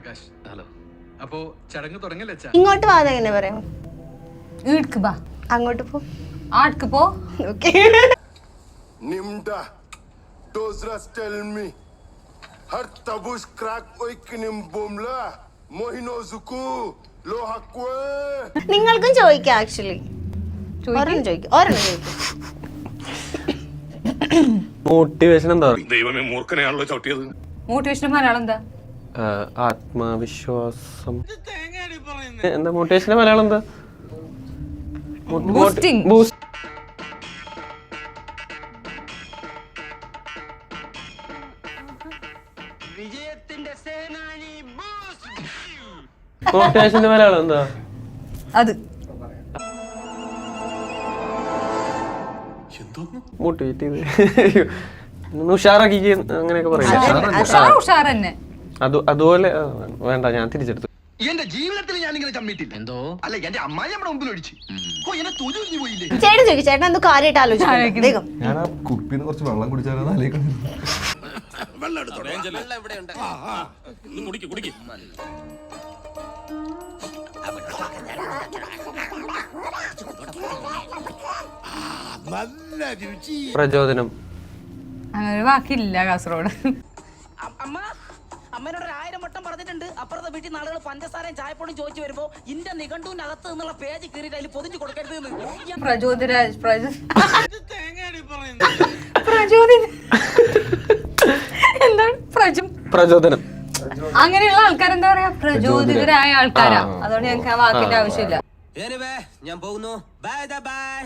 Akash. Hello. അപ്പോ ചടങ്ങ് തുടങ്ങല്ലേ അച്ഛാ? ഇങ്ങോട്ട് വാ എങ്ങനെ പറയാം? ഈട്ക്ക് ബാ. അങ്ങോട്ട് പോ. ആട്ക്ക് പോ. Okay. Nimda. Dozras tell me. Har tabush crack oikinim bomla. Mohino zuku. Lo hakwe. നിങ്ങൾക്കും ചോദിക്കാം ആക്ച്വലി. ഒരെണ്ണം ചോദിക്കും. മോട്ടിവേഷൻ എന്താ? ദൈവമേ മൂർഖനെയാണല്ലോ ചവിട്ടിയത്. മോട്ടിവേഷൻ മലയാളം എന്താ? ആത്മവിശ്വാസം. എന്താ മോട്ടിവേഷന്റെ മലയാളം എന്താ? ബൂസ്റ്റിംഗ്. മോട്ടിവേഷന്റെ മലയാളം എന്താ? അത് മോട്ടിവേറ്റ് ചെയ്ത് ഉഷാറാക്കി അങ്ങനെയൊക്കെ പറയും. ഉഷാർ തന്നെ. അതുപോലെ വേണ്ട, ഞാൻ തിരിച്ചെടുത്തു. എന്റെ ജീവിതത്തിൽ ഞാൻ ഇങ്ങനെ ചമ്മിട്ടില്ല. എന്തോ അല്ല, എന്റെ അമ്മായി നമ്മുടെ മുമ്പിൽ ഒഴിച്ചു. എന്നെ തൊഴിൽ പോയില്ലേ? ചേട്ടൻ ചോദിക്കും. ചേട്ടൻ എന്തോ കാര്യമായിട്ട് ആലോചിക്കും. ഞാൻ ആ കുപ്പിന്ന് കുറച്ച് വെള്ളം കുടിച്ചാലോ ആലോചിക്കണം. പ്രചോദനം അങ്ങനെ വാക്കില്ല കാസർഗോഡ്. അമ്മനോട് 1000 വട്ടം പറഞ്ഞിട്ടുണ്ട്. അപ്പുറത്തെ വീട്ടിൽ നാളുകൾ പഞ്ചസാരയും ചായപ്പൊടിയും ചോദിച്ചു വരുമ്പോ ഇന്റെ നിഘണ്ടുവിനകത്ത് നിന്നുള്ള പേജ് കീറിയിട്ട് അതിൽ പൊതിഞ്ഞു കൊടുക്കരുത്. പ്രചോദനം. അങ്ങനെയുള്ള ആൾക്കാരെന്താ പറയാ? പ്രചോദിതരായ ആൾക്കാരാ. അതുകൊണ്ട് ഞങ്ങൾക്ക് ആ വാക്കിന്റെ ആവശ്യമില്ല. ഞാൻ പോകുന്നു. Bye bye.